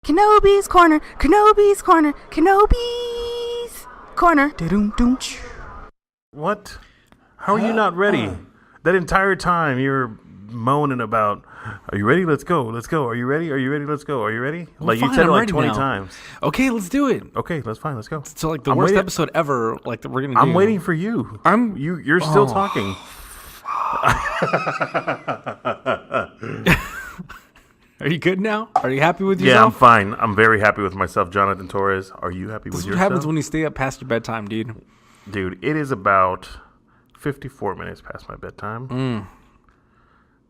Kenobi's corner, Kenobi's corner, Kenobi's corner. Da-doom-doom. What? How are you not ready? That entire time you're moaning about, are you ready? Let's go. Let's go. Are you ready? Are you ready? Let's go. Are you ready? Like you said it like 20 times. Okay, let's do it. Okay, that's fine. Let's go. So like the worst episode ever, like that we're gonna do. I'm waiting for you. You're still talking. Are you good now? Are you happy with yourself? Yeah, I'm fine. I'm very happy with myself, Jonathan Torres. Are you happy with yourself? This is what happens when you stay up past your bedtime, dude. Dude, it is about 54 minutes past my bedtime.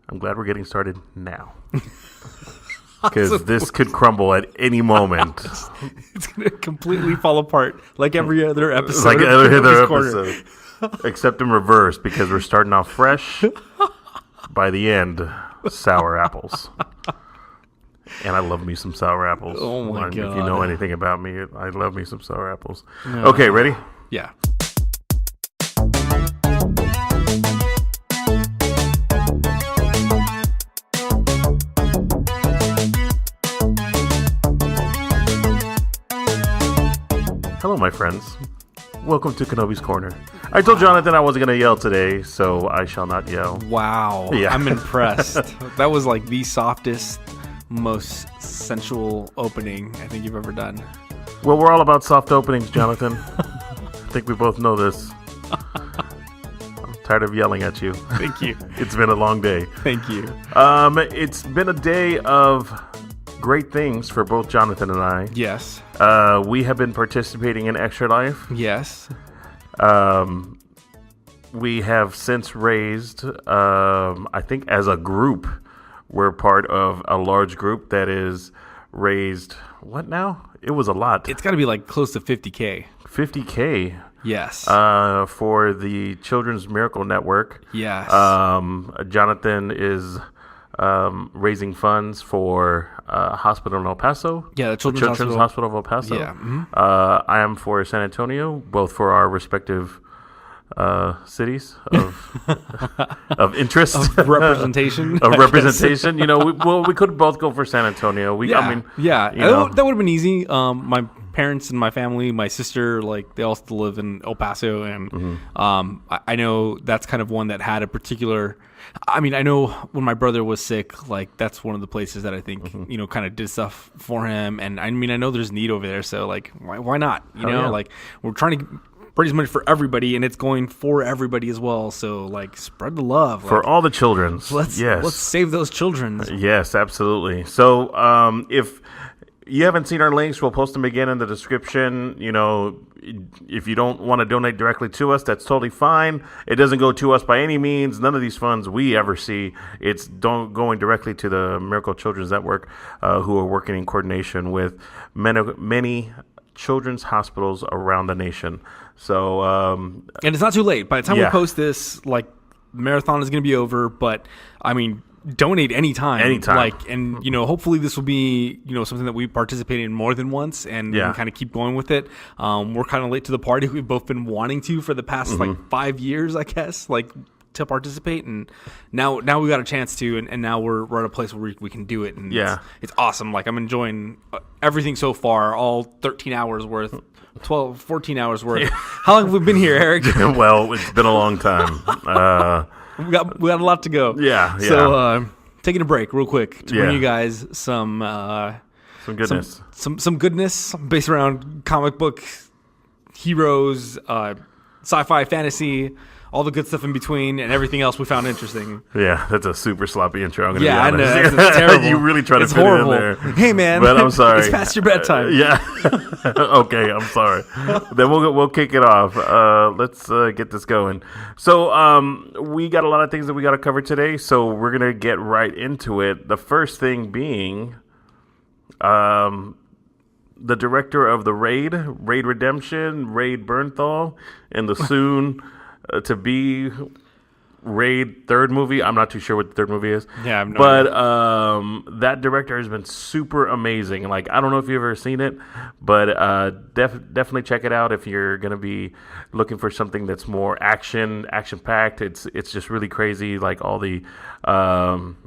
I'm glad we're getting started now. Because this could crumble at any moment. It's going to completely fall apart like every other episode. Like every other episode. Except in reverse, because we're starting off fresh. By the end, sour apples. And I love me some sour apples. Oh, my God. If you know anything about me, I love me some sour apples. Okay, ready? Yeah. Hello, my friends. Welcome to Kenobi's Corner. I told Jonathan I wasn't going to yell today, so I shall not yell. Wow. Yeah. I'm impressed. That was like the softest, most sensual opening I think you've ever done. Well, we're all about soft openings, Jonathan. I think we both know this. I'm tired of yelling at you. Thank you. It's been a long day. Thank you. It's been a day of great things for both Jonathan and I. Yes. We have been participating in Extra Life. Yes. We have since raised, I think as a group, we're part of a large group that is raised, what now? It was a lot. It's got to be like close to 50K. 50K. Yes. For the Children's Miracle Network. Yes. Jonathan is raising funds for hospital in El Paso. Yeah, the Children's Hospital of El Paso. Yeah. Mm-hmm. I am for San Antonio, both for our respective cities of interest, of representation. You know, we could both go for San Antonio. That would have been easy. My parents and my family, my sister, like they all still live in El Paso, and I know that's kind of one that had a particular. I mean, I know when my brother was sick, like that's one of the places that I think kind of did stuff for him, and I mean, I know there's need over there, so like, why not? Like we're trying to raise money for everybody, and it's going for everybody as well. So like, spread the love for all the children. Let's save those children. Yes, absolutely. So if you haven't seen our links, we'll post them again in the description. You know, if you don't want to donate directly to us, that's totally fine. It doesn't go to us by any means. None of these funds we ever see. It's going directly to the Miracle Children's Network, who are working in coordination with many children's hospitals around the nation. So, and it's not too late. By the time we post this, like, marathon is going to be over. But I mean, donate anytime. Like, and hopefully this will be something that we participate in more than once, and kind of keep going with it. We're kind of late to the party. We've both been wanting to for the past like 5 years, I guess, like to participate, and now we got a chance to, and now we're at a place where we can do it, and it's awesome. Like, I'm enjoying everything so far, all 13 hours worth. 14 hours worth. How long have we been here, Eric? Well, it's been a long time. We got a lot to go. Yeah. So taking a break real quick to bring you guys some goodness. Some goodness based around comic book heroes, sci-fi, fantasy, all the good stuff in between, and everything else we found interesting. Yeah, that's a super sloppy intro. I'm gonna be honest. I know. That's terrible. You really try to fit horrible. it in there. Hey, man. But I'm sorry. It's past your bedtime. Okay, I'm sorry. Then we'll kick it off. Let's get this going. So we got a lot of things that we got to cover today, so we're going to get right into it. The first thing being the director of the Raid Redemption, Raid Bernthal, and the soon to be Raid third movie. I'm not too sure what the third movie is. Yeah, I have no but that director has been super amazing. Like, I don't know if you've ever seen it, but definitely check it out if you're gonna be looking for something that's more action packed. It's just really crazy. Like all the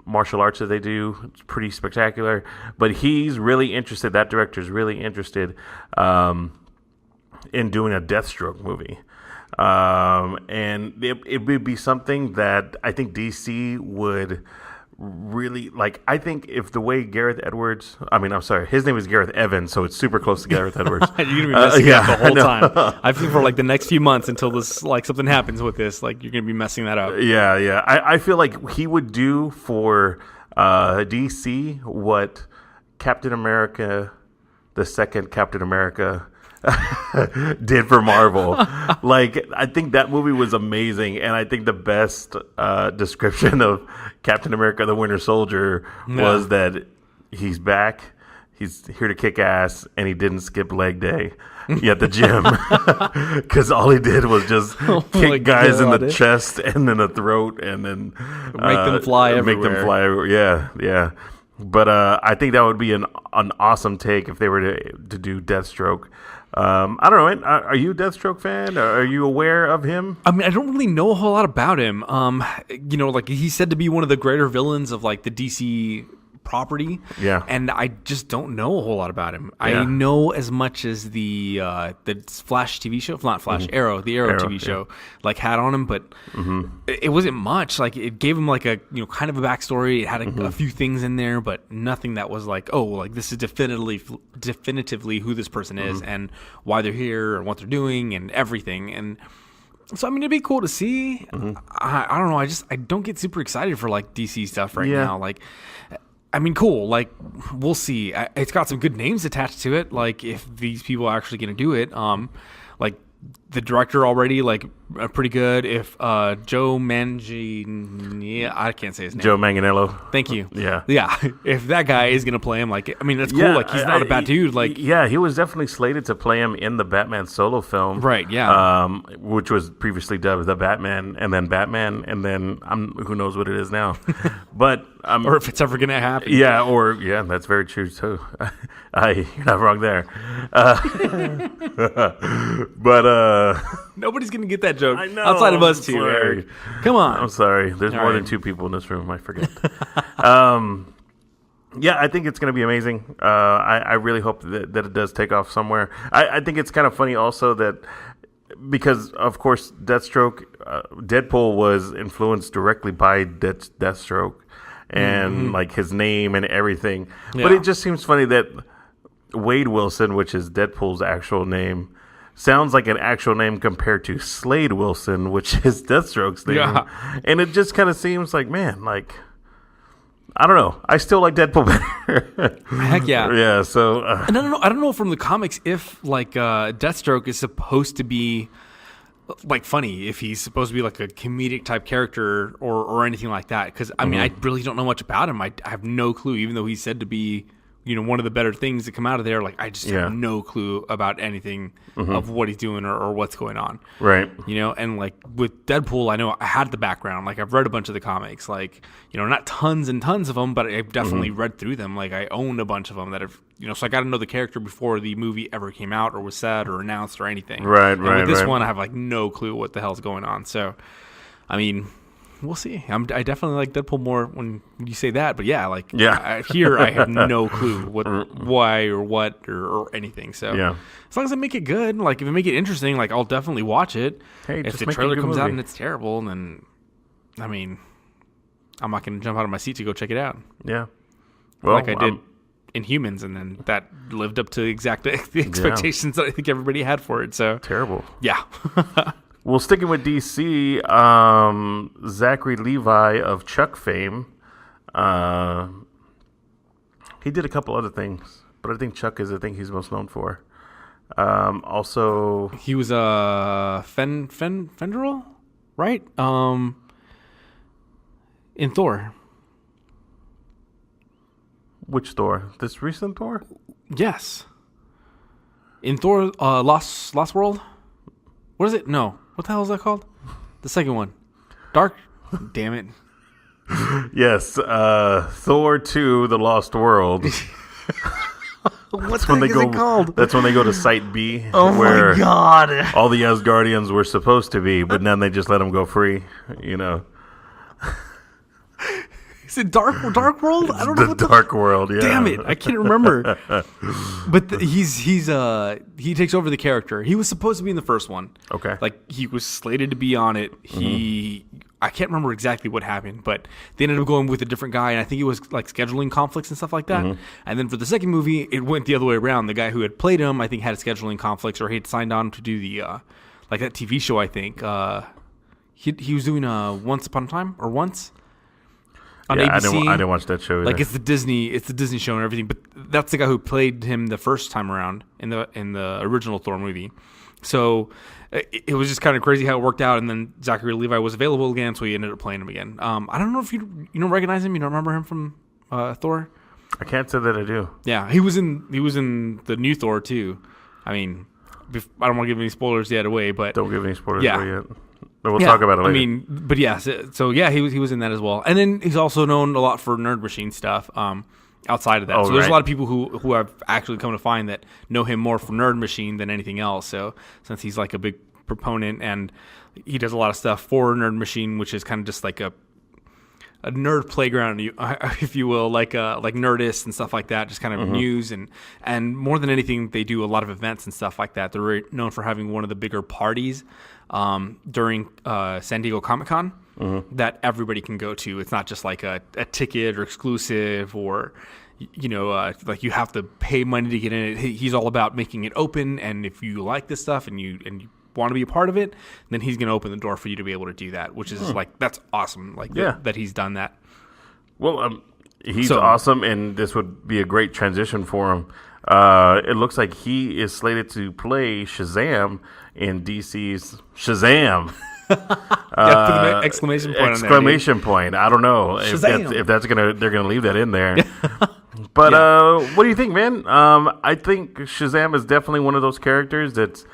martial arts that they do, it's pretty spectacular. But he's really interested. That director's really interested in doing a Deathstroke movie. And it would be something that I think DC would really like. I think if the way Gareth Edwards, his name is Gareth Evans, so it's super close to Gareth Edwards. You're gonna be messing up the whole time. I think for like the next few months until this, like something happens with this, like you're gonna be messing that up. Yeah. I feel like he would do for DC what Captain America, the second Captain America, did for Marvel. Like, I think that movie was amazing, and I think the best description of Captain America the Winter Soldier was that he's back, he's here to kick ass, and he didn't skip leg day at the gym because all he did was just kick guys in the chest and then the throat and then make them fly everywhere. Yeah. But I think that would be an awesome take if they were to do Deathstroke. I don't know. Are you a Deathstroke fan? Are you aware of him? I mean, I don't really know a whole lot about him. Like he's said to be one of the greater villains of like the DC property. Yeah. And I just don't know a whole lot about him. Yeah. I know as much as the Flash TV show, not Flash, Arrow, the Arrow TV show, like had on him, but it wasn't much. Like it gave him like a kind of a backstory. It had a few things in there, but nothing that was like, oh, like this is definitively who this person is and why they're here and what they're doing and everything. And so I mean, it'd be cool to see. I don't know. I don't get super excited for like DC stuff right now. Like, I mean, cool. Like, we'll see. It's got some good names attached to it. Like, if these people are actually going to do it, like the director already, like, pretty good. If Joe I can't say his name. Joe Manganiello. Thank you. Yeah. If that guy is going to play him, like, I mean, that's cool. Like, he's not a bad dude. Like, yeah, he was definitely slated to play him in the Batman solo film, right? Yeah. Which was previously dubbed the Batman, and then who knows what it is now, but or if it's ever going to happen. Yeah, that's very true too. You're not wrong there. But nobody's going to get that joke I know, outside of us I'm two, sorry. Eric. Come on. I'm sorry. There's more than two people in this room. I forget. Yeah, I think it's going to be amazing. I really hope that it does take off somewhere. I think it's kind of funny also that because, of course, Deathstroke, Deadpool was influenced directly by Deathstroke and like his name and everything. Yeah. But it just seems funny that Wade Wilson, which is Deadpool's actual name, sounds like an actual name compared to Slade Wilson, which is Deathstroke's name. Yeah. And it just kind of seems like, man, like, I don't know. I still like Deadpool better. Heck yeah. Yeah, so... and I don't know from the comics if, like, Deathstroke is supposed to be, like, funny, if he's supposed to be, like, a comedic type character or anything like that. Because, I mean, I really don't know much about him. I have no clue, even though he's said to be... one of the better things that come out of there. Like, I just have no clue about anything of what he's doing or what's going on. Right. And like with Deadpool, I know I had the background. Like, I've read a bunch of the comics. Like, not tons and tons of them, but I've definitely read through them. Like, I own a bunch of them that have, so I got to know the character before the movie ever came out or was said or announced or anything. Right, and with this one, I have like no clue what the hell's going on. So, I mean... we'll see. I definitely like Deadpool more when you say that, but here I have no clue why or what or anything. So as long as they make it good, like if they make it interesting, like I'll definitely watch it. Hey, if the trailer comes out and it's terrible, then I mean, I'm not going to jump out of my seat to go check it out. Yeah, well, like I did in Humans, and then that lived up to the expectations that I think everybody had for it. So terrible. Yeah. Well, sticking with DC, Zachary Levi of Chuck fame, he did a couple other things, but I think Chuck is the thing he's most known for. Also, he was Fenderel, right? In Thor. Which Thor? This recent Thor? Yes. In Thor, Lost World. What is it? No. What the hell is that called? The second one. Dark. Damn it. Yes, Thor 2: The Lost World. What the heck is it called? That's when they go to Site B. Oh where my god! all the Asgardians were supposed to be, but then they just let them go free. You know. Is it Dark World? I don't know. The Dark World. Yeah. Damn it! I can't remember. But he takes over the character. He was supposed to be in the first one. Okay. Like he was slated to be on it. I can't remember exactly what happened, but they ended up going with a different guy, and I think it was like scheduling conflicts and stuff like that. And then for the second movie, it went the other way around. The guy who had played him, I think, had scheduling conflicts, or he had signed on to do the like that TV show. I think he was doing Once Upon a Time or Once. On ABC. I didn't watch that show either. Like it's the Disney show and everything, but that's the guy who played him the first time around in the original Thor movie. So it was just kind of crazy how it worked out, and then Zachary Levi was available again, so he ended up playing him again. I don't know if you don't recognize him. You don't remember him from Thor? I can't say that I do. Yeah, he was in the new Thor too. I mean, I don't want to give any spoilers yet away, but don't give any spoilers away yet. But we'll talk about it later. I mean, but yeah, so yeah, he was in that as well. And then he's also known a lot for Nerd Machine stuff outside of that. So there's a lot of people who have actually come to find that know him more for Nerd Machine than anything else. So since he's like a big proponent and he does a lot of stuff for Nerd Machine, which is kind of just like a nerd playground, if you will, like Nerdist and stuff like that, just kind of news and more than anything, they do a lot of events and stuff like that. They're very known for having one of the bigger parties during San Diego Comic-Con that everybody can go to. It's not just like a ticket or exclusive or like you have to pay money to get in it. He's all about making it open, and if you like this stuff and you want to be a part of it, then he's going to open the door for you to be able to do that, which is like, that's awesome. Like that he's done that. Well, he's awesome, and this would be a great transition for him. It looks like he is slated to play Shazam in DC's Shazam. Exclamation point. Exclamation point. I don't know if they're gonna leave that in there. But what do you think, man? I think Shazam is definitely one of those characters that's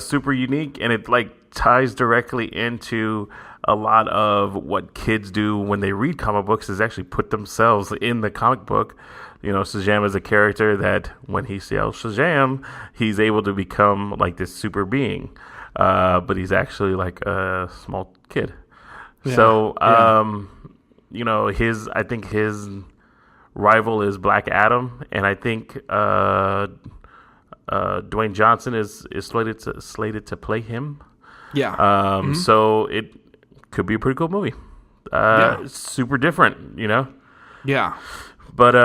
super unique, and it like ties directly into a lot of what kids do when they read comic books, is actually put themselves in the comic book. Shazam is a character that when he sells Shazam, he's able to become like this super being, but he's actually like a small kid. Yeah. So I think his rival is Black Adam, and I think Dwayne Johnson is slated to play him. Yeah. So it could be a pretty cool movie. Super different, Yeah. But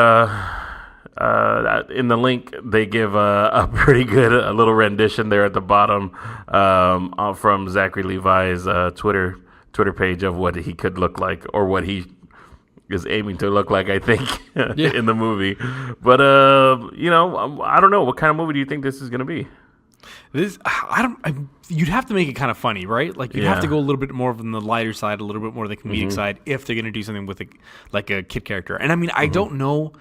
in the link, they give a pretty good little rendition there at the bottom from Zachary Levi's Twitter page of what he could look like, or what he is aiming to look like, I think, in the movie. But I don't know. What kind of movie do you think this is going to be? You'd have to make it kind of funny, right? Like you'd have to go a little bit more on the lighter side, a little bit more the comedic side, if they're going to do something with a kid character. And I mean, I don't know.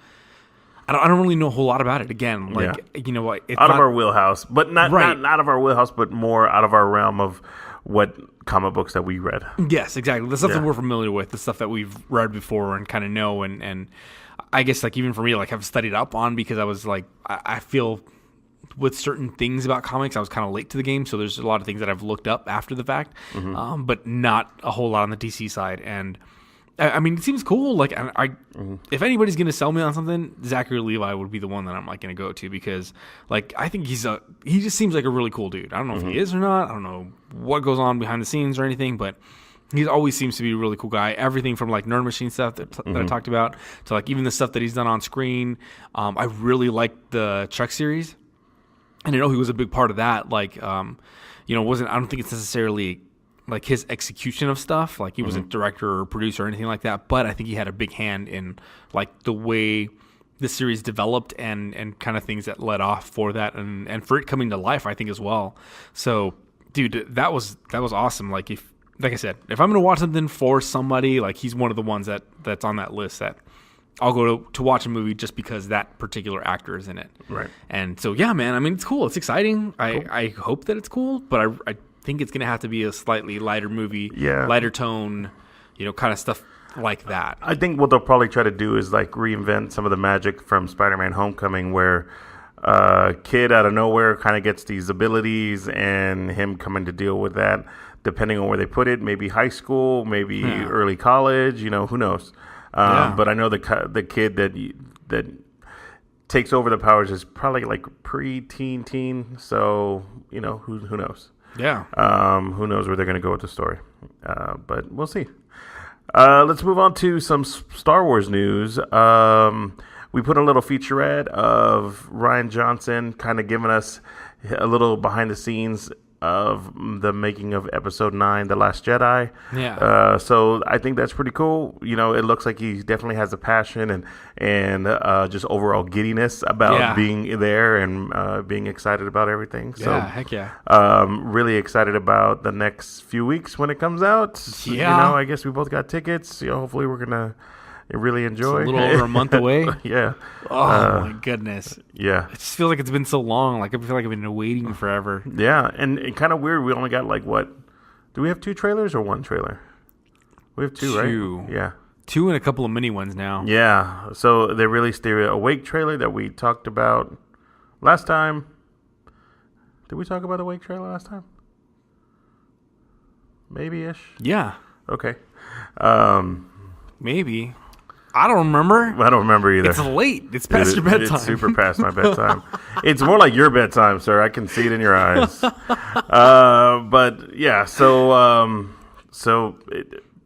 I don't really know a whole lot about it. Again, it's out of our wheelhouse, but not out of our wheelhouse, but more out of our realm of what comic books that we read. Yes, exactly. The stuff that we're familiar with, the stuff that we've read before and kind of know, and I guess like even for me, like I've studied up on, because I was like, I feel with certain things about comics, I was kind of late to the game, so there's a lot of things that I've looked up after the fact, but not a whole lot on the DC side. And I mean, it seems cool. Like if anybody's gonna sell me on something, Zachary Levi would be the one that I'm like gonna go to, because like I think he just seems like a really cool dude. I don't know if he is or not. I don't know what goes on behind the scenes or anything, but he always seems to be a really cool guy. Everything from like Nerd Machine stuff that I talked about to like even the stuff that he's done on screen. I really like the Chuck series. And I know he was a big part of that. Like, I don't think it's necessarily like his execution of stuff. Like he wasn't director or producer or anything like that. But I think he had a big hand in like the way the series developed and kind of things that led off for that and for it coming to life, I think, as well. So, dude, that was awesome. Like I said, if I'm gonna watch something for somebody, like he's one of the ones that's on that list that I'll go to watch a movie just because that particular actor is in it. Right. And so, yeah, man, I mean, it's cool. It's exciting. Cool. I hope that it's cool, but I think it's going to have to be a slightly lighter movie, lighter tone, kind of stuff like that. I think what they'll probably try to do is like reinvent some of the magic from Spider-Man Homecoming, where kid out of nowhere kind of gets these abilities, and him coming to deal with that, depending on where they put it. Maybe high school, maybe early college. Who knows? But I know the kid that takes over the powers is probably like teen. So who knows? Yeah. Who knows where they're going to go with the story? But we'll see. Let's move on to some Star Wars news. We put a little featurette of Rian Johnson kind of giving us a little behind the scenes of the making of Episode 9, The Last Jedi. Yeah. So I think that's pretty cool. It looks like he definitely has a passion and just overall giddiness about being there and being excited about everything. So, heck yeah. Really excited about the next few weeks when it comes out. Yeah. I guess we both got tickets. Hopefully we're going to really enjoy. It's a little over a month away. Yeah. Oh my goodness. Yeah. It just feels like it's been so long. Like I feel like I've been waiting forever. Yeah, and kind of weird. We only got like what? Do we have 2 trailers or 1 trailer? We have 2, right? Yeah. 2 and a couple of mini ones now. Yeah. So they released the Awake trailer that we talked about last time. Did we talk about the Awake trailer last time? Maybe-ish. Yeah. Okay. Maybe. I don't remember. I don't remember either. It's late. It's past your bedtime. It's super past my bedtime. It's more like your bedtime, sir. I can see it in your eyes. But yeah, so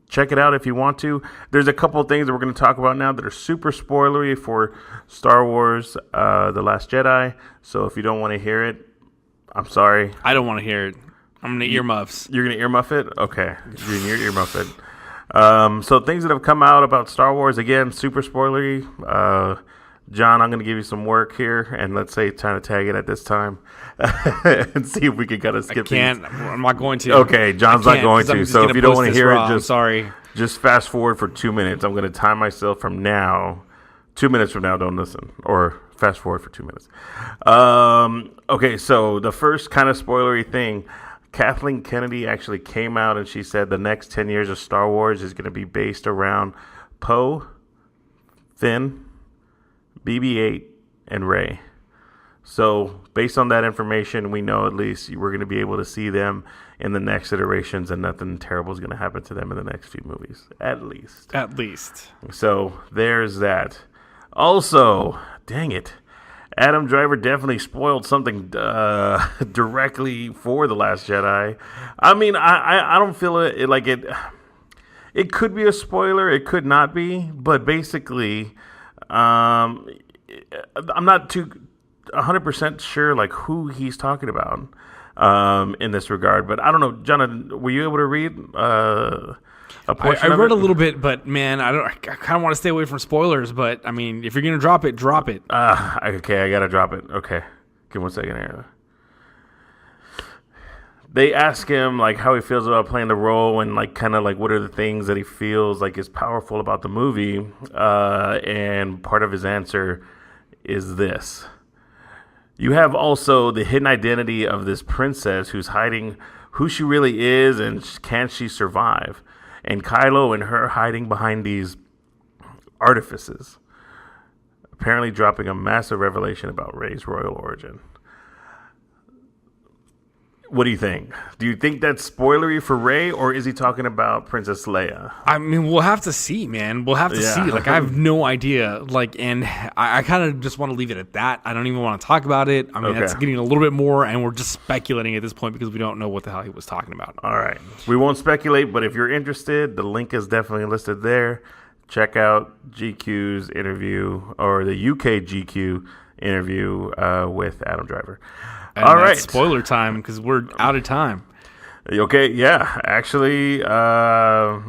check it out if you want to. There's a couple of things that we're going to talk about now that are super spoilery for Star Wars: The Last Jedi. So if you don't want to hear it, I'm sorry. I don't want to hear it. I'm going to earmuffs. You're going to earmuff it? Okay. You're going to earmuff it. So things that have come out about Star Wars, again, super spoilery. John, I'm going to give you some work here, and let's say trying to tag it at this time and see if we can kind of skip these. I'm not going to. Okay, John's not going to. So if you don't want to hear it, just fast forward for 2 minutes. I'm going to time myself from now. 2 minutes from now, don't listen. Or fast forward for 2 minutes. Okay, so the first kind of spoilery thing, Kathleen Kennedy actually came out and she said the next 10 years of Star Wars is going to be based around Poe, Finn, BB-8, and Rey. So based on that information, we know at least we're going to be able to see them in the next iterations and nothing terrible is going to happen to them in the next few movies. At least. At least. So there's that. Also, dang it, Adam Driver definitely spoiled something directly for The Last Jedi. I mean, I don't feel it like it. It could be a spoiler. It could not be. But basically, I'm not too 100% sure like who he's talking about in this regard. But I don't know, Jonathan, were you able to read a portion I of read it? a little bit, but man, I kind of want to stay away from spoilers. But I mean, if you're gonna drop it, drop it. Okay, I gotta drop it. Okay, give me 1 second here. They ask him like how he feels about playing the role and like kind of like what are the things that he feels like is powerful about the movie. And part of his answer is this: you have also the hidden identity of this princess who's hiding who she really is and can she survive? And Kylo and her hiding behind these artifices, apparently dropping a massive revelation about Rey's royal origin. What do you think? Do you think that's spoilery for Rey, or is he talking about Princess Leia? I mean, we'll have to see, man. We'll have to see. Like, I have no idea. Like, and I kind of just want to leave it at that. I don't even want to talk about it. I mean, That's getting a little bit more, and we're just speculating at this point because we don't know what the hell he was talking about. All right. We won't speculate, but if you're interested, the link is definitely listed there. Check out GQ's interview, or the UK GQ interview with Adam Driver. And all right, spoiler time because we're out of time. Okay, yeah. Actually, are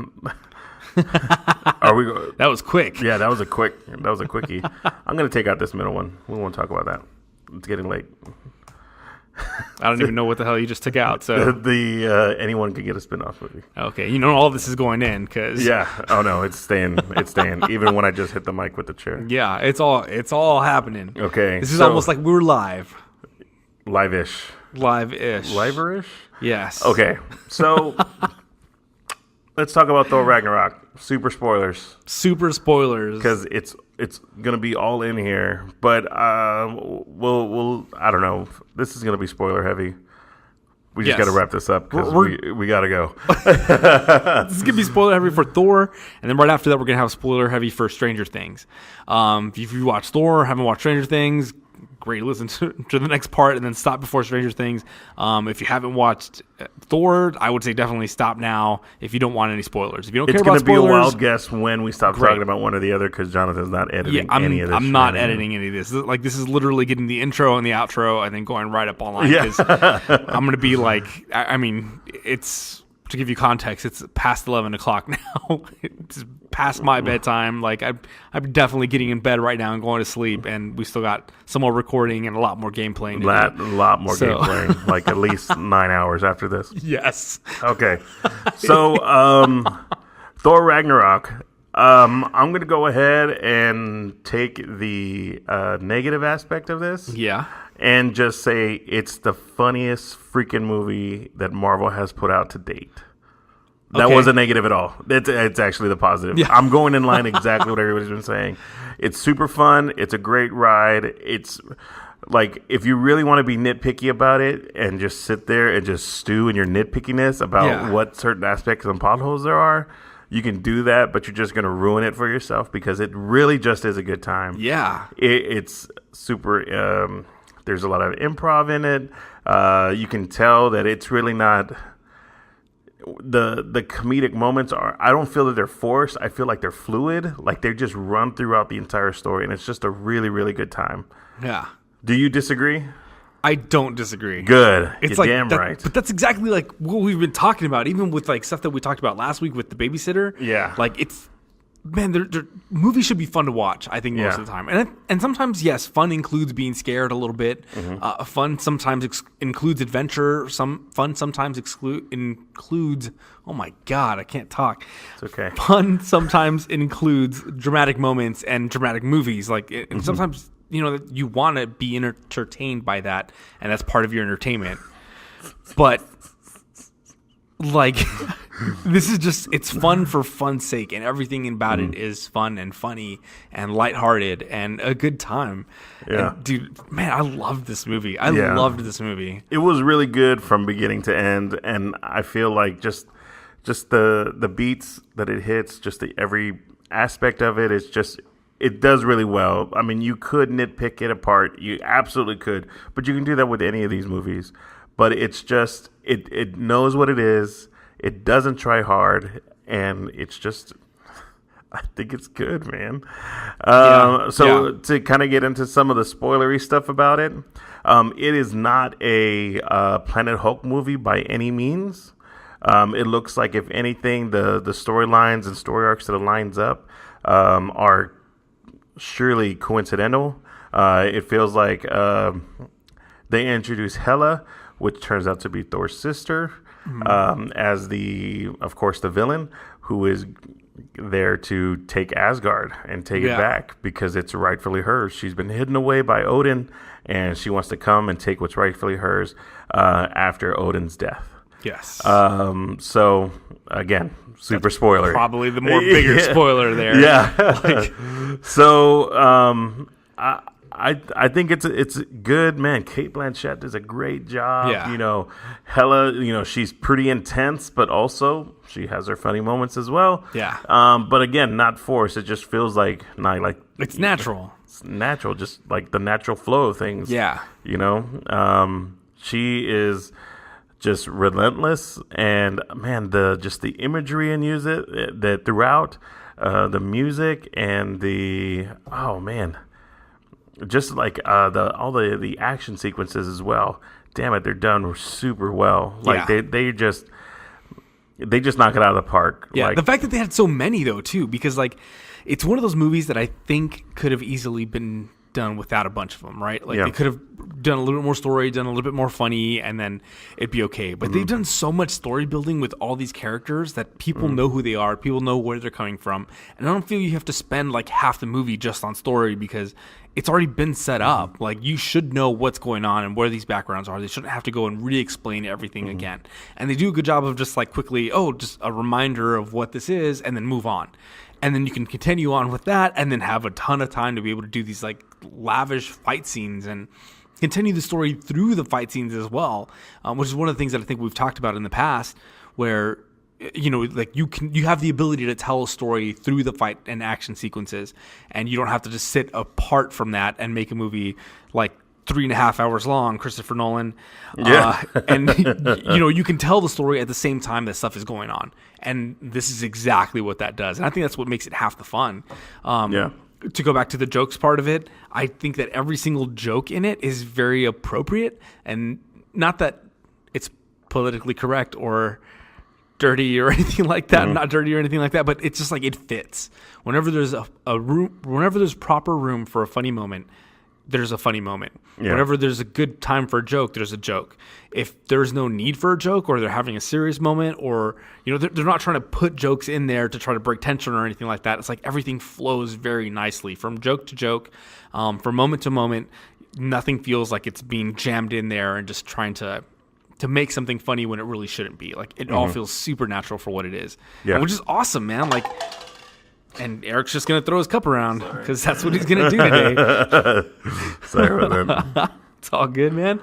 we? That was quick. Yeah, that was a quickie. I'm gonna take out this middle one. We won't talk about that. It's getting late. I don't even know what the hell you just took out. So anyone could get a spin-off movie. Okay, all this is going in because Oh no, it's staying. It's staying. Even when I just hit the mic with the chair. Yeah, it's all happening. Okay, this is almost like we were live. Live-ish. Live-ish. Liver-ish? Yes. Okay. So Let's talk about Thor Ragnarok. Super spoilers. Super spoilers. Because it's gonna be all in here. But we'll I don't know. This is gonna be spoiler heavy. We just got to wrap this up because we got to go. This is going to be spoiler heavy for Thor, and then right after that, we're going to have spoiler heavy for Stranger Things. If you watch Thor, haven't watched Stranger Things, great. Listen to the next part and then stop before Stranger Things. If you haven't watched Thor, I would say definitely stop now if you don't want any spoilers. If you don't care about spoilers, it's going to be a wild guess when we stop talking about one or the other because Jonathan's not editing any of this. I'm not editing any of this. Like, this is literally getting the intro and the outro and then going right up online. Yeah. I'm going to be like, I mean, it's... To give you context, it's past 11 o'clock now. It's past my bedtime. Like, I'm definitely getting in bed right now and going to sleep, and we still got some more recording and a lot more gameplay. A lot more gameplay, like at least 9 hours after this. Yes. Okay. So, Thor Ragnarok. I'm going to go ahead and take the negative aspect of this. Yeah. And just say it's the funniest freaking movie that Marvel has put out to date. That wasn't negative at all. It's actually the positive. Yeah. I'm going in line exactly what everybody's been saying. It's super fun. It's a great ride. It's like, if you really want to be nitpicky about it and just sit there and just stew in your nitpickiness about what certain aspects and potholes there are, you can do that, but you're just going to ruin it for yourself because it really just is a good time. Yeah. It's super... There's a lot of improv in it. You can tell that it's really not... The comedic moments are... I don't feel that they're forced. I feel like they're fluid. Like, they just run throughout the entire story, and it's just a really, really good time. Yeah. Do you disagree? I don't disagree. Good. It's You're like damn right. But that's exactly like what we've been talking about, even with like stuff that we talked about last week with the babysitter. Yeah. Like, it's... Man, movies should be fun to watch, I think, most of the time. And sometimes, yes, fun includes being scared a little bit. Mm-hmm. Fun sometimes includes adventure. Fun sometimes includes... Oh, my God, I can't talk. It's okay. Fun sometimes includes dramatic moments and dramatic movies. Like, and sometimes, you want to be entertained by that, and that's part of your entertainment. But... Like, this is just, it's fun for fun's sake, and everything about it is fun and funny and lighthearted and a good time. Yeah. And, dude, man, I loved this movie. I loved this movie. It was really good from beginning to end, and I feel like just the beats that it hits, every aspect of it is just... It does really well. I mean, you could nitpick it apart. You absolutely could. But you can do that with any of these movies. But it's just, it knows what it is. It doesn't try hard. And it's just, I think it's good, man. To kind of get into some of the spoilery stuff about it, it is not a Planet Hulk movie by any means. It looks like, if anything, the storylines and story arcs that it lines up are surely coincidental. It feels like they introduce Hela, which turns out to be Thor's sister, as of course, the villain, who is there to take Asgard and take it back because it's rightfully hers. She's been hidden away by Odin, and she wants to come and take what's rightfully hers after Odin's death. Yes. So, again, super spoiler. Probably the more bigger spoiler there. Yeah. So, I think it's good, man. Cate Blanchett does a great job. Yeah. Hela, she's pretty intense, but also she has her funny moments as well. Yeah. But again, not forced. It just feels like it's natural. It's natural, just like the natural flow of things. Yeah. She is just relentless, and man, the imagery and that throughout, the music and just like all the action sequences as well. Damn it, they're done super well. Like they just knock it out of the park. Yeah, like, the fact that they had so many though too, because like it's one of those movies that I think could have easily been done without a bunch of them, right? Like they could have done a little bit more story, done a little bit more funny, and then it'd be okay. But they've done so much story building with all these characters that people know who they are, people know where they're coming from, and I don't feel you have to spend like half the movie just on story because it's already been set up. Like, you should know what's going on and where these backgrounds are. They shouldn't have to go and re-explain everything again. And they do a good job of just like quickly, just a reminder of what this is, and then move on. And then you can continue on with that and then have a ton of time to be able to do these like lavish fight scenes and continue the story through the fight scenes as well, which is one of the things that I think we've talked about in the past, where like you have the ability to tell a story through the fight and action sequences, and you don't have to just sit apart from that and make a movie like 3.5 hours long, Christopher Nolan. And you can tell the story at the same time that stuff is going on, and this is exactly what that does. And I think that's what makes it half the fun. To go back to the jokes part of it, I think that every single joke in it is very appropriate, and not that it's politically correct or dirty or anything like that. Not dirty or anything like that, but it's just like it fits. Whenever there's a room, whenever there's proper room for a funny moment, there's a funny moment. Whenever there's a good time for a joke, there's a joke. If there's no need for a joke, or they're having a serious moment, or they're not trying to put jokes in there to try to break tension or anything like that. It's like everything flows very nicely from joke to joke, from moment to moment. Nothing feels like it's being jammed in there and just trying to make something funny when it really shouldn't be. Like, it all feels super natural for what it is, which is awesome, man. Like, and Eric's just going to throw his cup around because that's what he's going to do today. Sorry about that. It's all good, man.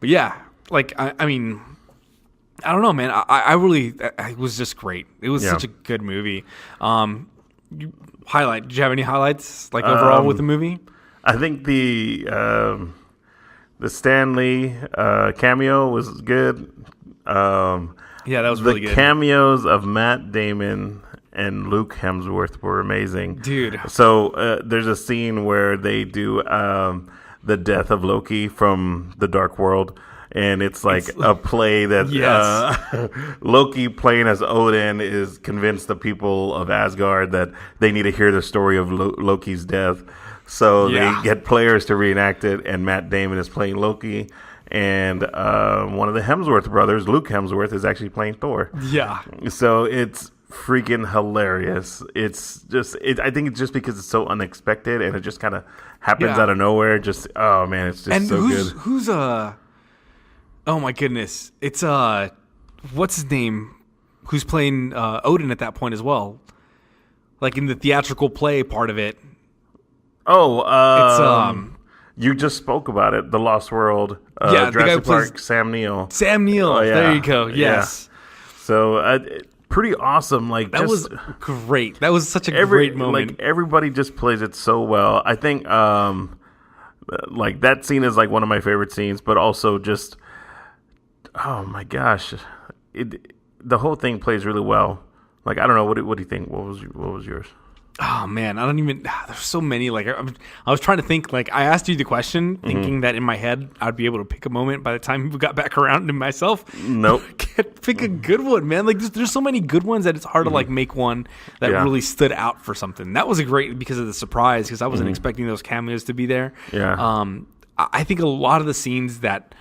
But yeah, like, I mean, I don't know, man. I really, it was just great. It was such a good movie. Did you have any highlights, like, overall with the movie? I think the Stan Lee cameo was good. That was really good. The cameos of Matt Damon and Luke Hemsworth were amazing, dude. So there's a scene where they do the death of Loki from the Dark World, and it's like a play that Loki, playing as Odin, is convinced the people of Asgard that they need to hear the story of Loki's death. So they get players to reenact it, and Matt Damon is playing Loki, and one of the Hemsworth brothers, Luke Hemsworth, is actually playing Thor. Yeah. So it's freaking hilarious. It's just, I think it's just because it's so unexpected, and it just kind of happens out of nowhere. Just, oh man, it's just so good. Who's oh my goodness, it's what's his name? Who's playing Odin at that point as well? Like in the theatrical play part of it. It's you just spoke about it, The Lost World. Jurassic Park, Sam Neill. Sam Neill. There you go. Yes. Yeah. So pretty awesome. Like, that was great. That was such a great moment. Like, everybody just plays it so well. I think like that scene is like one of my favorite scenes, but also just, oh my gosh, the whole thing plays really well. Like, I don't know, what do you think? What was yours? Oh man, I don't even. There's so many. Like, I was trying to think. Like, I asked you the question, thinking that in my head I'd be able to pick a moment. By the time we got back around to myself, nope. Can't pick a good one, man. Like, there's so many good ones that it's hard to like make one that really stood out for something. That was a great because of the surprise, because I wasn't expecting those cameos to be there. Yeah. I think a lot of the scenes that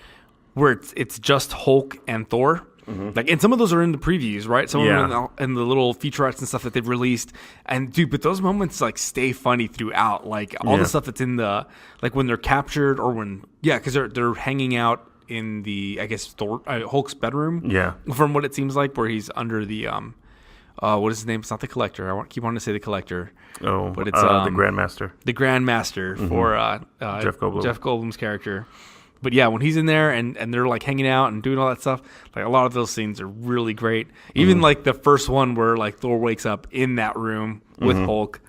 where it's just Hulk and Thor. Like, and some of those are in the previews, right? Some of them are in the little featurettes and stuff that they've released. And dude, but those moments like stay funny throughout. Like, all the stuff that's in the, like, when they're captured, or when because they're hanging out in the, I guess, Hulk's bedroom. Yeah, from what it seems like, where he's under the what is his name? It's not the Collector. I keep wanting to say the Collector. Oh, but it's the Grandmaster. The Grandmaster for Jeff Goldblum's character. But yeah, when he's in there and they're like hanging out and doing all that stuff, like, a lot of those scenes are really great. Even like the first one where like Thor wakes up in that room with Hulk,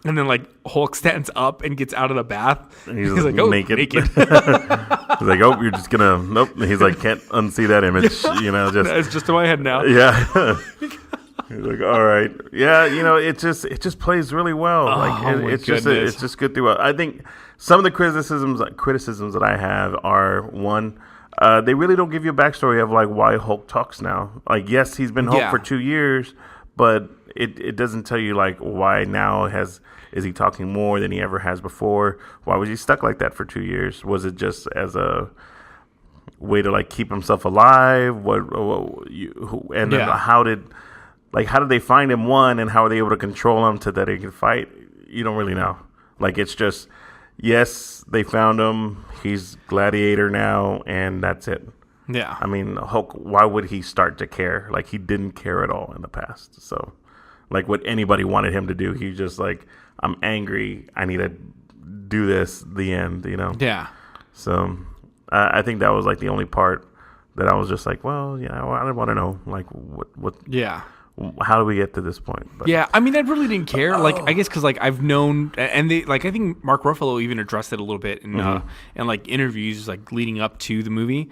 and then like Hulk stands up and gets out of the bath. And he's like, oh, naked. He's like, oh, you're just gonna, nope. He's like, can't unsee that image. It's just in my head now. Yeah. He's like, all right, yeah, it just plays really well. It's just good throughout. I think some of the criticisms that I have are, one, they really don't give you a backstory of like why Hulk talks now. Like, yes, he's been Hulk for 2 years, but it doesn't tell you like why now is Is he talking more than he ever has before? Why was he stuck like that for 2 years? Was it just as a way to like keep himself alive? How did they find him, one, and how are they able to control him so that he can fight? You don't really know. Like, it's just, yes, they found him. He's Gladiator now, and that's it. Yeah. I mean, Hulk, why would he start to care? Like, he didn't care at all in the past. So, like, what anybody wanted him to do, he's just like, I'm angry. I need to do this. The end, you know? Yeah. So, I think that was, like, the only part that I was just like, well, yeah, I want to know, like, what. Yeah. How do we get to this point? But. Yeah, I mean, I really didn't care. Like, I guess because like I've known, and they like I think Mark Ruffalo even addressed it a little bit in like interviews like leading up to the movie,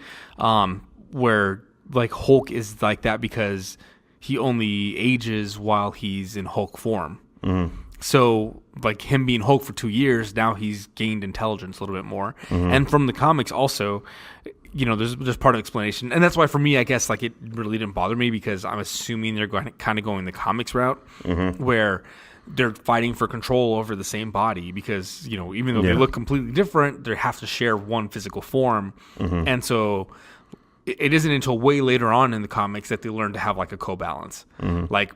where like Hulk is like that because he only ages while he's in Hulk form. Mm-hmm. So like him being Hulk for 2 years, now he's gained intelligence a little bit more, and from the comics also. You know, there's part of the explanation. And that's why, for me, I guess, like, it really didn't bother me because I'm assuming they're going the comics route where they're fighting for control over the same body because, you know, even though they look completely different, they have to share one physical form. And so it isn't until way later on in the comics that they learn to have, like, a co-balance. Like,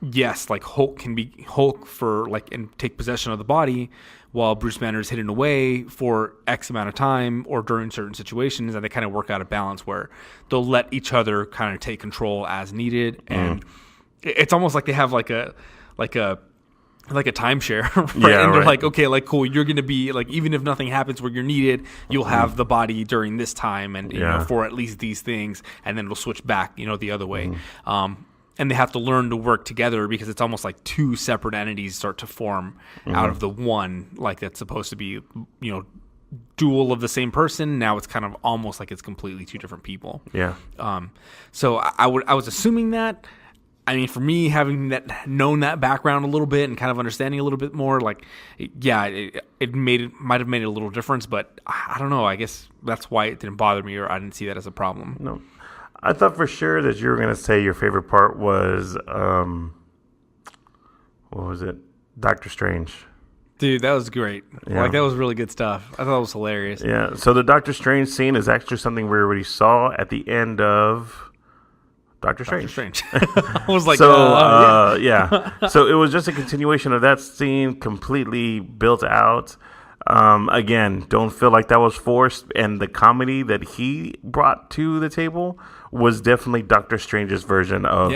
yes, like, Hulk can be Hulk for, like, and take possession of the body while Bruce Banner is hidden away for X amount of time or during certain situations, and they kind of work out a balance where they'll let each other kind of take control as needed, and it's almost like they have like a timeshare, right? Yeah, and they're like, okay, like cool, you're gonna be like, even if nothing happens where you're needed, you'll have the body during this time, and you know, for at least these things, and then it'll switch back, you know, the other way. And they have to learn to work together because it's almost like two separate entities start to form out of the one, like that's supposed to be, you know, dual of the same person. Now it's kind of almost like it's completely two different people. Yeah. So I was assuming that. I mean, for me, having known that background a little bit and kind of understanding a little bit more, like, yeah, it might have made a little difference, but I don't know. I guess that's why it didn't bother me, or I didn't see that as a problem. No. I thought for sure that you were going to say your favorite part was, what was it? Doctor Strange. Dude, that was great. Yeah. Like, that was really good stuff. I thought it was hilarious. Yeah, so the Doctor Strange scene is actually something we already saw at the end of Doctor Strange. I was like, yeah. So it was just a continuation of that scene, completely built out. Again, don't feel like that was forced, and the comedy that he brought to the table was definitely Doctor Strange's version of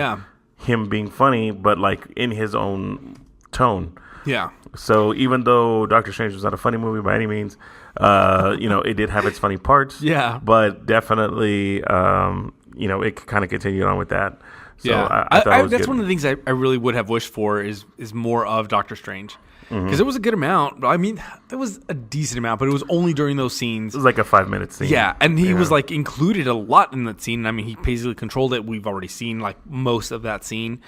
him being funny, but like in his own tone. Yeah. So even though Doctor Strange was not a funny movie by any means, you know, it did have its funny parts. Yeah. But definitely, you know, it kind of continued on with that. So yeah. I thought it was that's good. One of the things I really would have wished for is more of Doctor Strange. Because it was a good amount. I mean, it was a decent amount, but it was only during those scenes. It was like a 5-minute scene. Yeah, and he was like included a lot in that scene. I mean, he basically controlled it. We've already seen like most of that scene,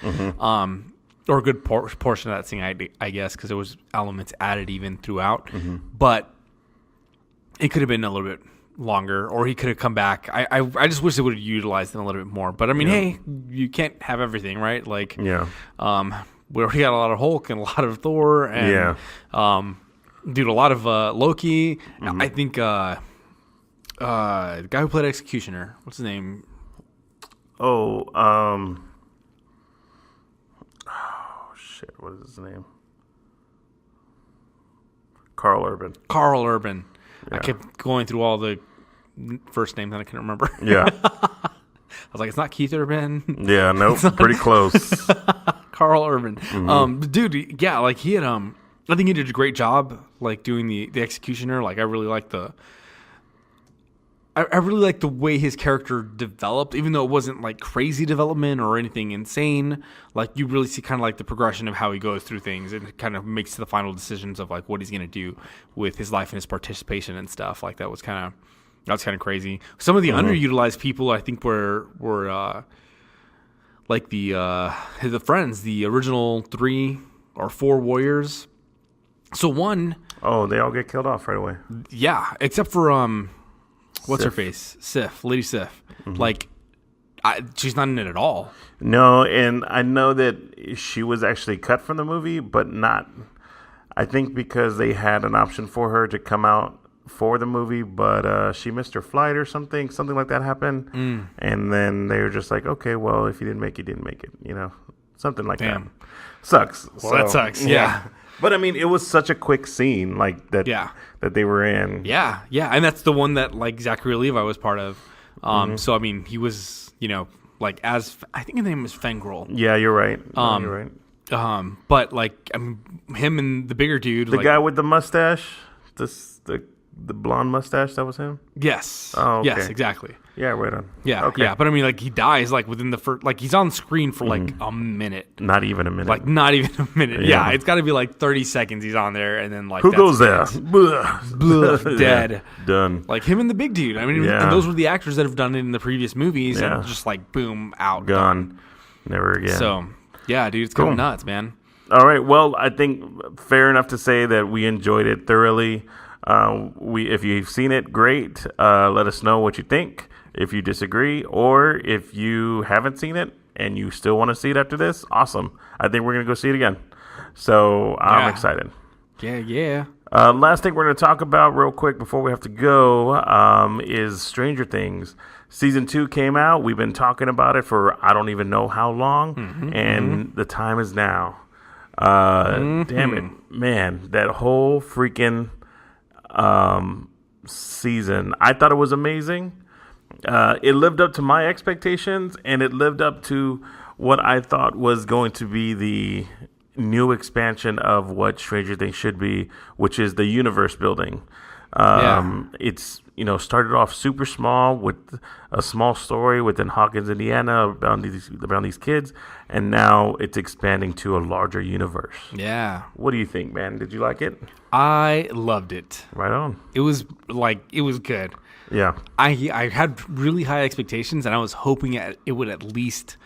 or a good portion of that scene, I guess, because there was elements added even throughout. But it could have been a little bit longer, or he could have come back. I just wish they would have utilized him a little bit more. But I mean, hey, you can't have everything, right? Like, we already got a lot of Hulk and a lot of Thor and dude, a lot of Loki. I think the guy who played Executioner, what's his name? Oh shit, what is his name? Carl Urban. I kept going through all the first names and I couldn't remember. Yeah. I was like, it's not Keith Urban. Yeah, nope, pretty close. Carl Urban. Dude, yeah, like he had I think he did a great job like doing the Executioner. Like I really like the way his character developed, even though it wasn't like crazy development or anything insane. Like you really see kind of like the progression of how he goes through things and kind of makes the final decisions of like what he's going to do with his life and his participation and stuff. Like that was kind of crazy. Some of the underutilized people I think were like the friends, the original 3 or 4 warriors. So one, they all get killed off right away. Yeah, except for what's her face? Sif, Lady Sif. Like, she's not in it at all. No, and I know that she was actually cut from the movie, but not. I think because they had an option for her to come out for the movie, but she missed her flight or something like that happened, and then they were just like, okay, well, if you didn't make it, you didn't make it, something like that. Sucks. Well, that sucks. Yeah. But I mean, it was such a quick scene, like that. Yeah. That they were in. Yeah, and that's the one that like Zachary Levi was part of. So I mean, he was, like as I think his name was Fengrel. Yeah, you're right. You're right. But like him and the bigger dude, the guy with the mustache, the blonde mustache, that was him. Yes. Oh, okay. Yes, exactly. Yeah, right on. Yeah, okay. yeah. But I mean, like he dies like within the first, like he's on screen for like a minute. Not even a minute. Like not even a minute. Yeah, it's got to be like 30 seconds. He's on there, and then like who goes there? Dead. Yeah, done. Like him and the big dude. I mean, and those were the actors that have done it in the previous movies, and just like boom, out, gone, done. Never again. So yeah, dude, it's kind of nuts, man. All right. Well, I think fair enough to say that we enjoyed it thoroughly. If you've seen it, great. Let us know what you think. If you disagree, or if you haven't seen it and you still want to see it after this, awesome. I think we're gonna go see it again. So I'm excited. Yeah. Last thing we're gonna talk about real quick before we have to go is Stranger Things. Season 2 came out. We've been talking about it for I don't even know how long, and the time is now. Damn it, man! That whole freaking season, I thought it was amazing. It lived up to my expectations, and it lived up to what I thought was going to be the new expansion of what Stranger Things should be, which is the universe building. It's started off super small with a small story within Hawkins, Indiana, around these kids, and now it's expanding to a larger universe. Yeah. What do you think, man? Did you like it? I loved it. Right on. It was good. Yeah. I had really high expectations, and I was hoping it would at least,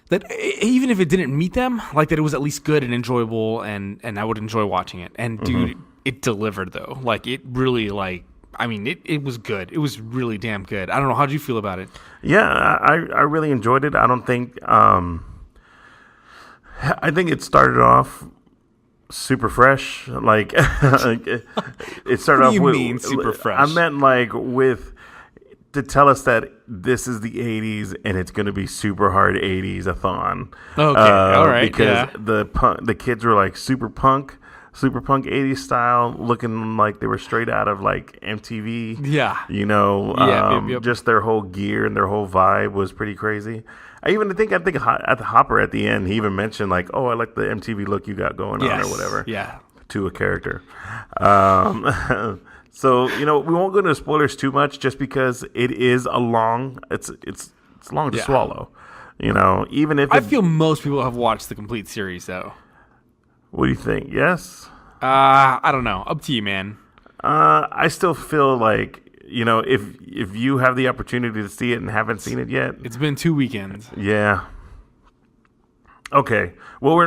that even if it didn't meet them, like that it was at least good and enjoyable, and I would enjoy watching it. And dude, it delivered though. Like it really, it was good. It was really damn good. I don't know, how did you feel about it? Yeah, I really enjoyed it. I don't think I think it started off super fresh. Like it started off with. What do you mean super fresh? I meant to tell us that this is the 80s and it's going to be super hard 80s-a-thon. Okay, all right. Because the kids were like super punk 80s style, looking like they were straight out of like MTV. Yeah. Yep. Just their whole gear and their whole vibe was pretty crazy. I think at the Hopper at the end, he even mentioned like, "Oh, I like the MTV look you got going on," or whatever. Yeah. To a character. So we won't go into spoilers too much, just because it is it's long to swallow. Even if I feel most people have watched the complete series though. What do you think? Yes. I don't know. Up to you, man. I still feel like. If you have the opportunity to see it and haven't seen it yet. It's been 2 weekends. Yeah. Okay. Well,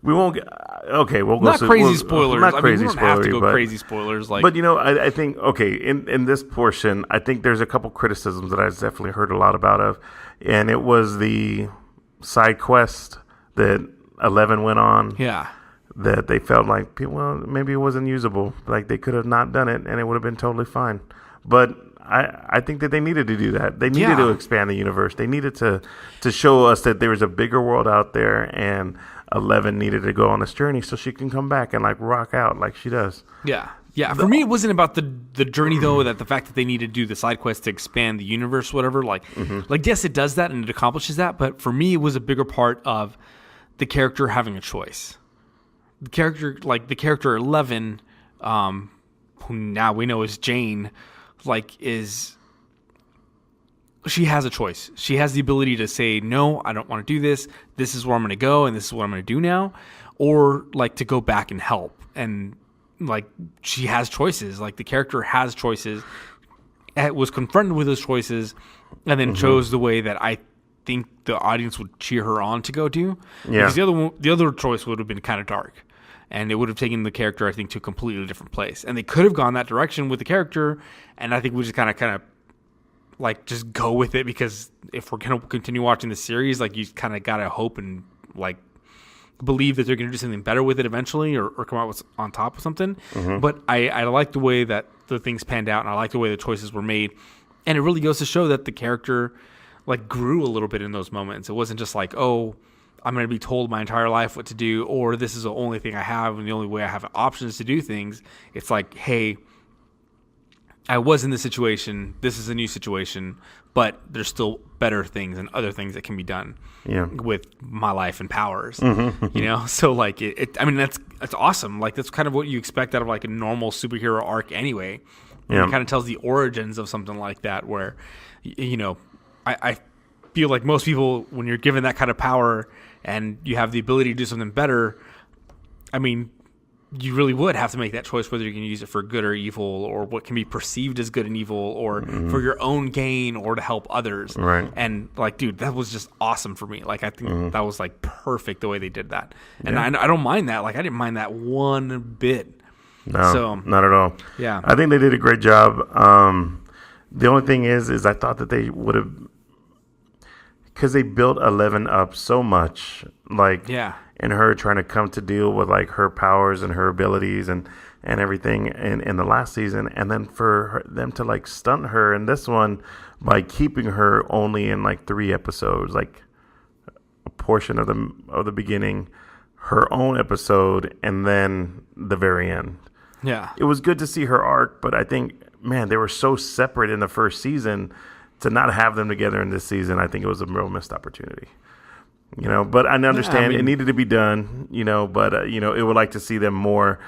we won't get... Okay, we'll go... Not crazy spoilers. Not crazy we don't spoilers, have to go crazy spoilers. But, I think... Okay, in this portion, I think there's a couple criticisms that I've definitely heard a lot about of. And it was the side quest that 11 went on. Yeah. That they felt like, maybe it wasn't usable. Like, they could have not done it, and it would have been totally fine. But I think that they needed to do that. They needed to expand the universe. They needed to show us that there was a bigger world out there, and 11 needed to go on this journey so she can come back and, like, rock out like she does. Yeah. Yeah, for me, it wasn't about the journey, though, that the fact that they need to do the side quest to expand the universe, whatever. Like, yes, it does that, and it accomplishes that. But for me, it was a bigger part of the character having a choice. The character 11, who now we know is Jane, she has a choice. She has the ability to say, no, I don't want to do this. This is where I'm going to go, and this is what I'm going to do now. Or, to go back and help. And, she has choices. The character has choices. It was confronted with those choices, and then chose the way that I think the audience would cheer her on to go do. Yeah. Because the other choice would have been kind of dark. And it would have taken the character, I think, to a completely different place. And they could have gone that direction with the character, and I think we just kind of just go with it, because if we're going to continue watching the series, you kind of got to hope and, believe that they're going to do something better with it eventually, or come out with on top of something. But I like the way that the things panned out, and I like the way the choices were made, and it really goes to show that the character like grew a little bit in those moments. It wasn't just like, oh, I'm going to be told my entire life what to do, or this is the only thing I have and the only way I have options to do things. It's like, hey, I was in this situation. This is a new situation, but there's still better things and other things that can be done with my life and powers, you know? So like I mean, that's awesome. Like that's kind of what you expect out of like a normal superhero arc anyway. Yeah. It kind of tells the origins of something like that where, you know, I feel like most people, when you're given that kind of power and you have the ability to do something better, I mean, you really would have to make that choice whether you're going to use it for good or evil, or what can be perceived as good and evil, or for your own gain, or to help others. Right. And like, dude, that was just awesome for me. Like, I think that was like perfect the way they did that. And I don't mind that. Like, I didn't mind that one bit. No, so, not at all. Yeah. I think they did a great job. The only thing is I thought that they would have, because they built Eleven up so much, like, and her trying to come to deal with like her powers and her abilities and everything in the last season, and then for them to like stunt her in this one by keeping her only in like 3 episodes, like a portion of the beginning, her own episode, and then the very end. Yeah, it was good to see her arc, but I think, man, they were so separate in the first season. To not have them together in this season, I think it was a real missed opportunity. You know, but I understand it needed to be done, you know, but, you know, it would like to see them more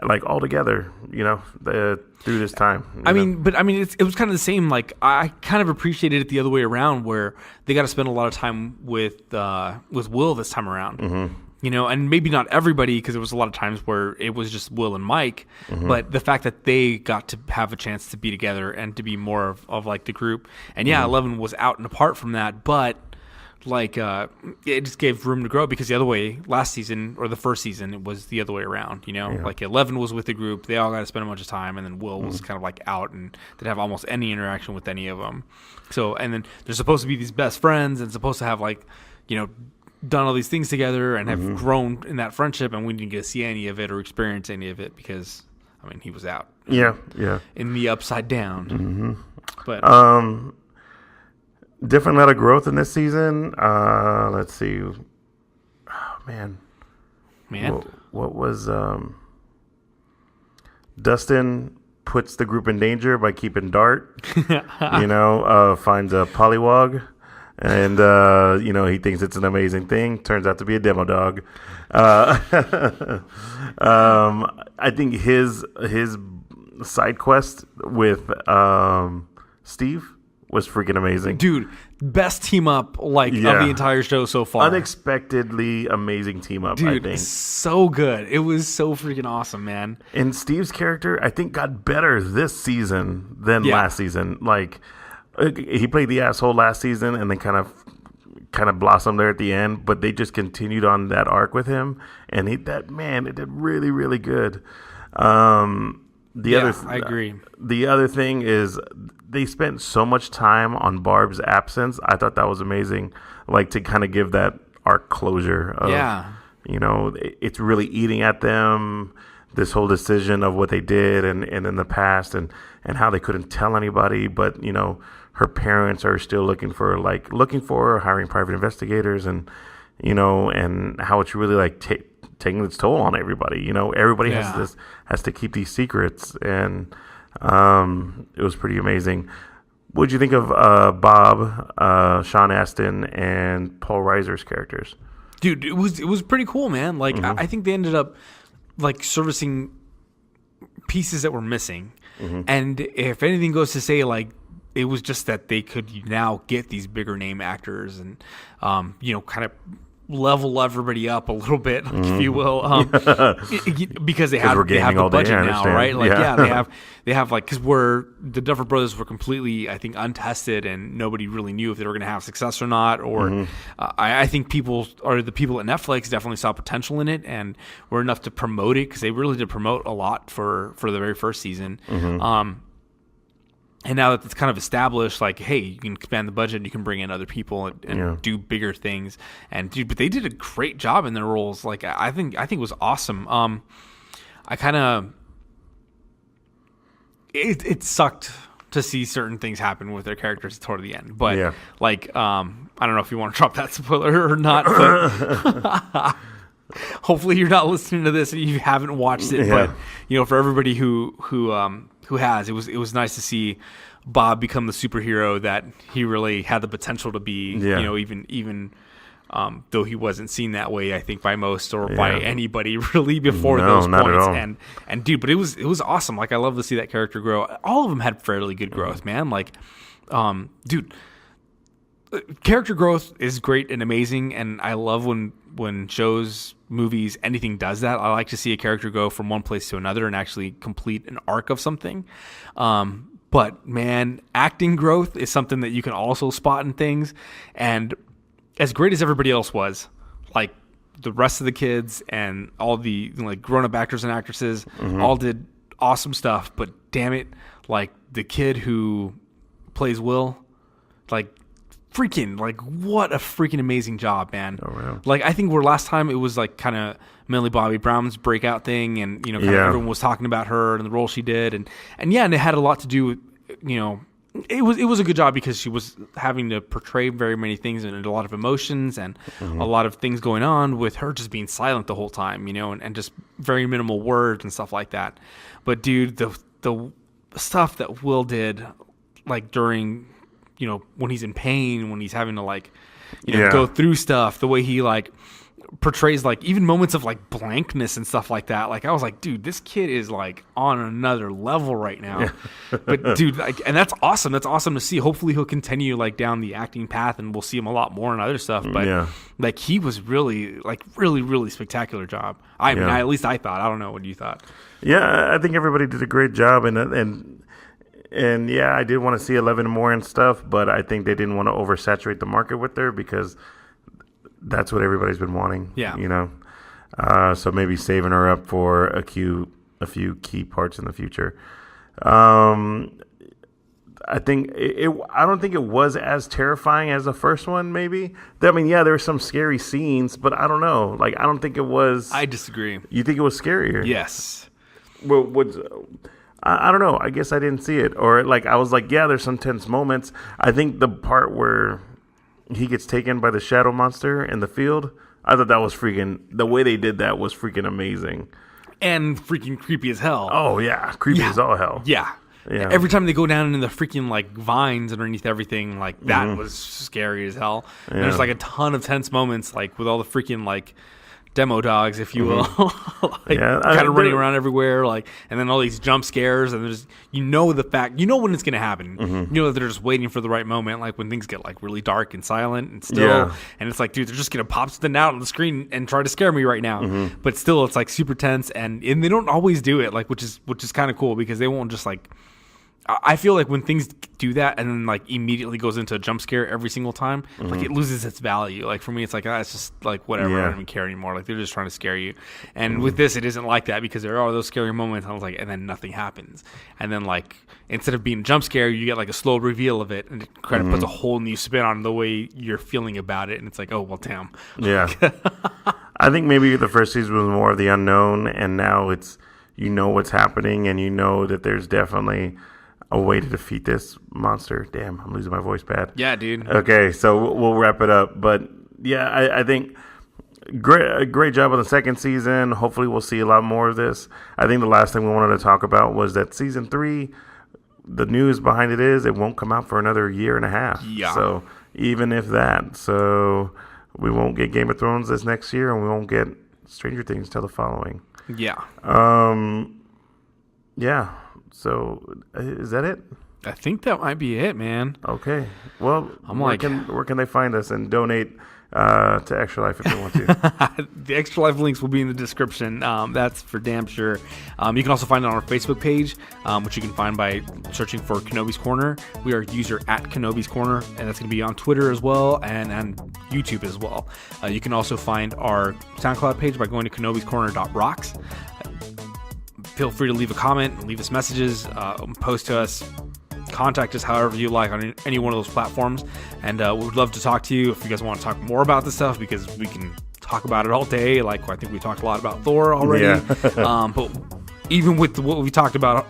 like all together, you know, through this time. I mean, it was kind of the same. Like, I kind of appreciated it the other way around, where they got to spend a lot of time with Will this time around. You know, and maybe not everybody, because there was a lot of times where it was just Will and Mike, but the fact that they got to have a chance to be together and to be more of like the group. And 11 was out and apart from that, but like it just gave room to grow, because the other way, last season or the first season, it was the other way around, you know? Like 11 was with the group, they all got to spend a bunch of time, and then Will was kind of like out and didn't have almost any interaction with any of them. So, and then they're supposed to be these best friends and supposed to have like, you know, done all these things together and have grown in that friendship, and we didn't get to see any of it or experience any of it because, I mean, he was out. In the Upside Down. But different level of growth in this season. Let's see. Oh, man. What was Dustin puts the group in danger by keeping Dart. You know, finds a Poliwog. And, you know, he thinks it's an amazing thing. Turns out to be a demo dog. I think his side quest with Steve was freaking amazing. Dude, best team up of the entire show so far. Unexpectedly amazing team up, dude, I think. So good. It was so freaking awesome, man. And Steve's character, I think, got better this season than last season. Like, he played the asshole last season and then kind of blossomed there at the end, but they just continued on that arc with him, and it did really, really good. I agree. The other thing is they spent so much time on Barb's absence. I thought that was amazing, like to kind of give that arc closure of, you know, it's really eating at them, this whole decision of what they did and in the past and how they couldn't tell anybody, but, you know, her parents are still looking for her, hiring private investigators, and, you know, and how it's really like taking its toll on everybody. You know, everybody has to keep these secrets, and it was pretty amazing. What did you think of Bob, Sean Astin, and Paul Reiser's characters? Dude, it was pretty cool, man. Like, I think they ended up like servicing pieces that were missing, and if anything goes to say, like, it was just that they could now get these bigger name actors and, you know, kind of level everybody up a little bit, if you will, because they have the budget now, right? Like, they have like, because the Duffer Brothers were completely, I think, untested, and nobody really knew if they were going to have success or not. Or I think the people at Netflix definitely saw potential in it and were enough to promote it, because they really did promote a lot for the very first season. And now that it's kind of established, like, hey, you can expand the budget, you can bring in other people and do bigger things. And dude, but they did a great job in their roles. Like, I think it was awesome. I kind of it sucked to see certain things happen with their characters toward the end. But like, I don't know if you want to drop that spoiler or not. But hopefully you're not listening to this and you haven't watched it. But for everybody who has, it was nice to see Bob become the superhero that he really had the potential to be. Even though he wasn't seen that way, I think, by most or by anybody really before those points. And dude, but it was awesome. Like, I love to see that character grow. All of them had fairly good growth, man. Like, dude, character growth is great and amazing, and I love when shows, movies, anything does that. I like to see a character go from one place to another and actually complete an arc of something. But man, acting growth is something that you can also spot in things. And as great as everybody else was, like the rest of the kids and all the like grown-up actors and actresses all did awesome stuff. But damn it, like the kid who plays Will, like freaking, like what a freaking amazing job, man. Oh, wow. Like, I think where last time it was like kind of Millie Bobby Brown's breakout thing, and kind of everyone was talking about her and the role she did, and it had a lot to do with it was a good job because she was having to portray very many things and a lot of emotions and a lot of things going on with her just being silent the whole time, and just very minimal words and stuff like that. But dude, the stuff that Will did, like during, when he's in pain, when he's having to like, go through stuff, the way he like portrays like even moments of like blankness and stuff like that. Like, I was like, dude, this kid is like on another level right now. But dude, like, and that's awesome. That's awesome to see. Hopefully he'll continue like down the acting path and we'll see him a lot more in other stuff. But like, he was really like really spectacular job. I mean, at least I thought. I don't know what you thought. Yeah, I think everybody did a great job, and I did want to see 11 more and stuff, but I think they didn't want to oversaturate the market with her because that's what everybody's been wanting. Yeah. So maybe saving her up for a few key parts in the future. I think I don't think it was as terrifying as the first one. Maybe. I mean, there were some scary scenes, but I don't know. Like, I don't think it was. I disagree. You think it was scarier? Yes. Well, I don't know. I guess I didn't see it, or like I was like, there's some tense moments. I think the part where he gets taken by the shadow monster in the field, I thought that was freaking. The way they did that was freaking amazing, and freaking creepy as hell. Oh yeah, creepy as all hell. Yeah. Every time they go down into the freaking like vines underneath everything, like that was scary as hell. And there's like a ton of tense moments, like with all the freaking like demo dogs, if you will, kind of running around everywhere, like, and then all these jump scares, and there's when it's gonna happen. That they're just waiting for the right moment, like when things get like really dark and silent and still, and it's like, dude, they're just gonna pop something out on the screen and try to scare me right now. But still, it's like super tense, and they don't always do it, like which is kind of cool because they won't just like. I feel like when things do that and then like immediately goes into a jump scare every single time, like it loses its value. Like for me, it's like, it's just like whatever. I don't even care anymore. Like they're just trying to scare you. And with this, it isn't like that because there are those scary moments. I was like, and then nothing happens. And then like instead of being a jump scare, you get like a slow reveal of it, and it kind of puts a whole new spin on the way you're feeling about it. And it's like, oh well, damn. Yeah. I think maybe the first season was more of the unknown, and now it's what's happening, and that there's definitely a way to defeat this monster. Damn, I'm losing my voice bad. Yeah, dude. Okay, so we'll wrap it up. But yeah, I think great job on the second season. Hopefully we'll see a lot more of this. I think the last thing we wanted to talk about was that season 3, the news behind it is it won't come out for another year and a half. Yeah. So even if that, so we won't get Game of Thrones this next year, and we won't get Stranger Things till the following. Yeah. Yeah. So, is that it? I think that might be it, man. Okay. Well, where can they find us and donate to Extra Life if they want to? The Extra Life links will be in the description. That's for damn sure. You can also find it on our Facebook page, which you can find by searching for Kenobi's Corner. We are user at Kenobi's Corner, and that's going to be on Twitter as well and YouTube as well. You can also find our SoundCloud page by going to kenobiscorner.rocks. Feel free to leave a comment, leave us messages, post to us, contact us however you like on any one of those platforms, and we would love to talk to you if you guys want to talk more about this stuff, because we can talk about it all day. Like, I think we talked a lot about Thor already. Yeah. But even with what we talked about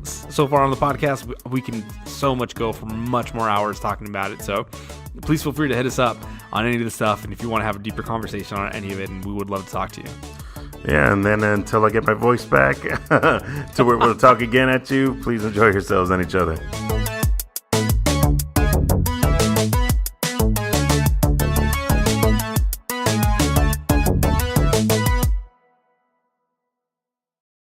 so far on the podcast, we can so much go for much more hours talking about it. So please feel free to hit us up on any of the stuff, and if you want to have a deeper conversation on any of it, and we would love to talk to you. Yeah, and then until I get my voice back to where we'll talk again at you, please enjoy yourselves and each other.